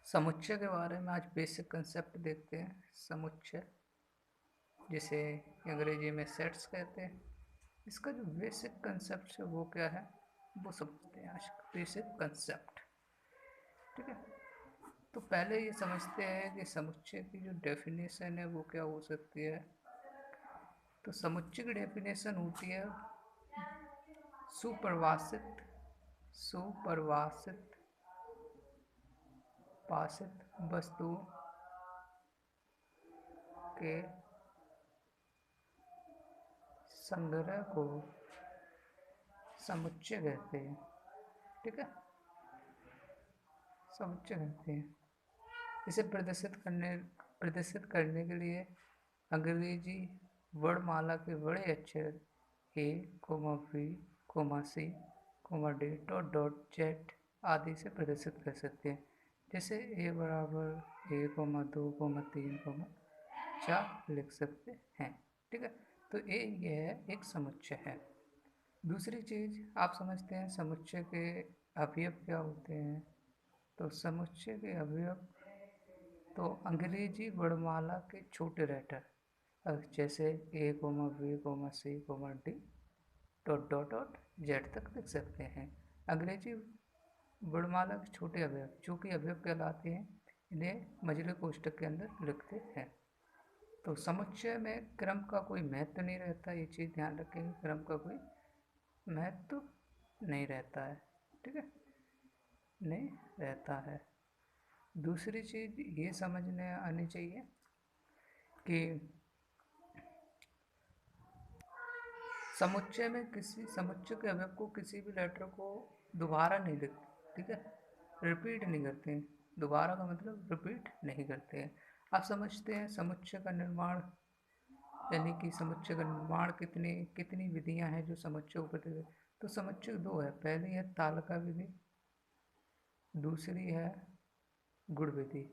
समुच्चय के बारे में आज बेसिक कंसेप्ट देखते हैं। समुच्चय जिसे अंग्रेजी में सेट्स कहते हैं, इसका जो बेसिक कंसेप्ट है वो क्या है वो समझते हैं आज। बेसिक कंसेप्ट, ठीक है। तो पहले ये समझते हैं कि समुच्चय की जो डेफिनेशन है वो क्या हो सकती है। तो समुच्चय की डेफिनेशन होती है सुपरिभाषित सुपरिभाषित भाषित वस्तुओं के संग्रह को समुच्चय कहते हैं, ठीक है। समुच्चय कहते हैं। इसे प्रदर्शित करने के लिए अंग्रेजी वर्णमाला के बड़े अक्षर ए, B, C, D, dot dot Z आदि से प्रदर्शित कर सकते हैं। जैसे ए बराबर ए, 2, 3, 4 लिख सकते हैं, ठीक है। तो यह एक समुच्चय है। दूसरी चीज आप समझते हैं समुच्चय के अवयव क्या होते हैं। तो समुच्चय के अवयव तो अंग्रेजी वर्णमाला के छोटे लेटर जैसे A, B, C, D, dot dot dot Z तक लिख सकते हैं। अंग्रेजी वर्णमाला के छोटे अवयव जो कि अवयव कहलाते हैं, इन्हें मझले कोष्ठक के अंदर लिखते हैं। तो समुच्चय में क्रम का कोई महत्व नहीं रहता, ये चीज़ ध्यान रखेंगे। क्रम का कोई महत्व नहीं रहता है, ठीक है, नहीं रहता है। दूसरी चीज़ ये समझने आनी चाहिए कि समुच्चय में किसी समुच्चय के अवयव को किसी भी लेटर को दोबारा नहीं लिखते, ठीक है, रिपीट नहीं करते हैं। दोबारा का मतलब रिपीट नहीं करते हैं। आप समझते हैं समुच्चय का निर्माण, यानी कि समुच्चय का निर्माण कितनी कितनी विधियां हैं जो समुच्चय को प्रतिनिधित्व। तो समुच्चय दो है, पहली है तालिका विधि, दूसरी है गुण विधि।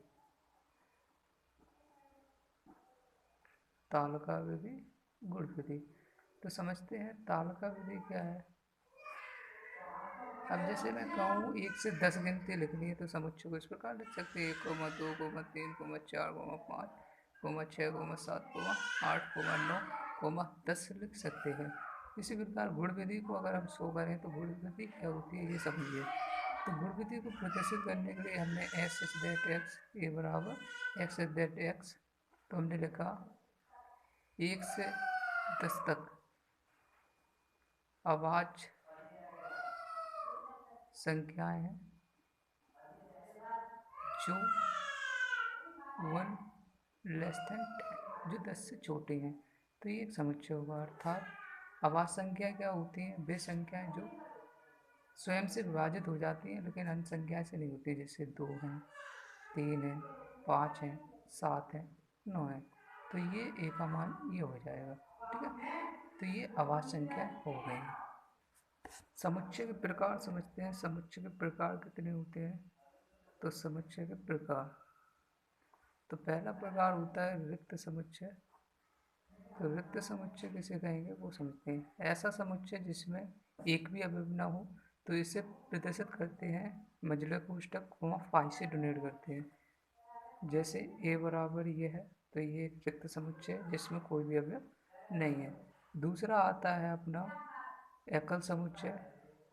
तालिका विधि, गुण विधि। तो समझते हैं तालिका विधि क्या है। अब जैसे मैं कहूँ 1 से 10 गिनती लिखनी है तो समुच्चय को इस प्रकार लिख सकते हैं 1, 2, 3, 4, 5, 6, 7, 8, 9, 10 लिख सकते हैं। इसी प्रकार गुण विधि को अगर हम शो करें तो गुण विधि क्या होती है ये समझिए। तो गुण विधि को प्रदर्शित करने के लिए हमने एस एच दैट एक्स ए बराबर एक्स एच दैट एक्स, तो हमने लिखा 1 से 10 तक आवाज संख्याएं हैं जो 1 लेस देन 10, जो 10 से छोटी हैं। तो ये एक समुच्चय होगा। अर्थात आवाज संख्या क्या होती हैं, वे संख्याएं जो स्वयं से विभाजित हो जाती हैं लेकिन अन्य संख्याएं से नहीं होती, जैसे 2 हैं, 3 है, 5 है, 7 है, 9 है। तो ये ए का मान ये हो जाएगा, ठीक है। तो ये आवाज संख्या हो गई। समुच्चय के प्रकार समझते हैं। समुच्चय के प्रकार कितने होते हैं। तो समुच्चय के प्रकार, तो पहला प्रकार होता है रिक्त समुच्चय। तो रिक्त समुच्चय किसे कहेंगे वो समझते हैं। ऐसा समुच्चय जिसमें एक भी अवयव न हो, तो इसे प्रदर्शित करते हैं मझले कोष्ठक फाई से डोनेट करते हैं। जैसे ए बराबर ये है, तो ये एक रिक्त समुच्चय है जिसमें कोई भी अवयव नहीं है। दूसरा आता है अपना एकल समुच्चय।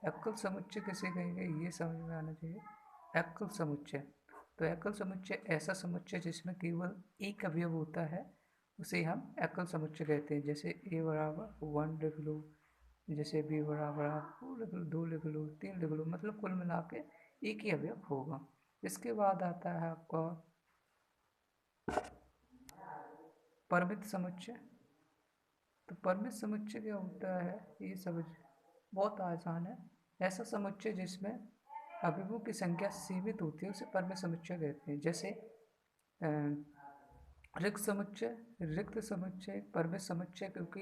एकल समुच्चय किसे कहेंगे ये समझ में आना चाहिए। एकल समुच्चय, तो एकल समुच्चय ऐसा समुच्चय जिसमें केवल एक अवयव होता है, उसे हम एकल समुच्चय कहते हैं। जैसे ए बराबर 1 लिख लो, जैसे बी बराबर आप 2 लिख लो, 2 लिख लो, 3 लिख लो, मतलब कुल मिला के एक ही अवयव होगा। इसके बाद आता है आपका परिमित समुच्चय। तो परिमित समुच्चय क्या होता है ये समझ बहुत आसान है। ऐसा समुच्चय जिसमें अवयवों की संख्या सीमित होती है उसे परिमित समुच्चय कहते हैं। जैसे रिक्त समुच्चय, रिक्त समुच्चय परिमित समुच्चय, क्योंकि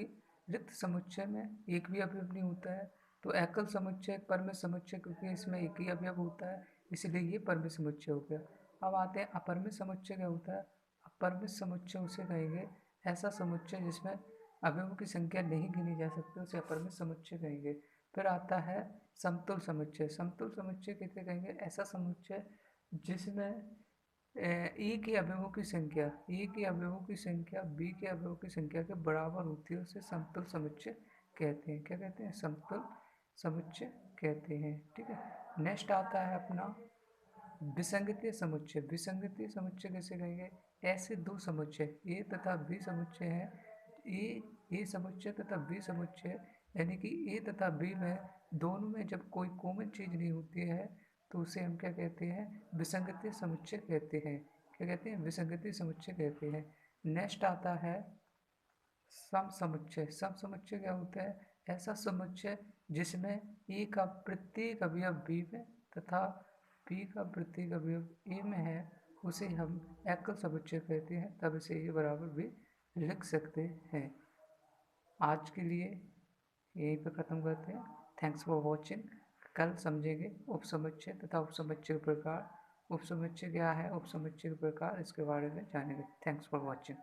रिक्त समुच्चय में एक भी अवयव नहीं होता है। तो एकल समुच्चय परिमित समुच्चय, क्योंकि इसमें एक ही अवयव होता है, इसलिए ये परिमित समुच्चय हो गया। अब आते हैं अपरिमित समुच्चय क्या होता है। अपरिमित समुच्चय उसे कहेंगे ऐसा समुच्चय जिसमें अवयवों की संख्या नहीं गिनी जा सकती, उसे अपरिमित समुच्चय कहेंगे। फिर आता है समतुल समुच्चय। समतुल समुच्चय किसे कहेंगे, ऐसा समुच्चय जिसमें ए के अवयवों की संख्या ए के अवयवों की संख्या बी के अवयवों की संख्या के बराबर होती है उसे समतुल समुच्चय कहते हैं। क्या कहते हैं? समतुल समुच्चय कहते हैं। ठीक है। नेक्स्ट आता है अपना विसंगतीय समुच्चय। विसंगतीय समुच्चय कैसे कहेंगे? ऐसे दो समुच्चय ए तथा बी समुच्चय है, ए समुच्चय तथा बी समुच्चय, यानी कि ए तथा बी में दोनों में जब कोई कॉमन चीज नहीं होती है तो उसे हम क्या कहते हैं? विसंगतीय समुच्चय कहते हैं। क्या कहते हैं? विसंगतीय समुच्चय कहते हैं। नेक्स्ट आता है सम समुच्चय। सम समुच्चय क्या होता है? ऐसा समुच्चय जिसमें ए का प्रत्येक अवयव बी में तथा बी का प्रत्येक अवयव ए में है उसे हम एकल समुच्चय कहते हैं। तब इसे ए बराबर भी लिख सकते हैं। आज के लिए यहीं पे ख़त्म करते हैं। Thanks for watching. कल समझेंगे उपसमुच्चय तथा उपसमुच्चय के प्रकार। उपसमुच्चय क्या है, उपसमुच्चय के प्रकार, इसके बारे में जानेंगे। Thanks for watching.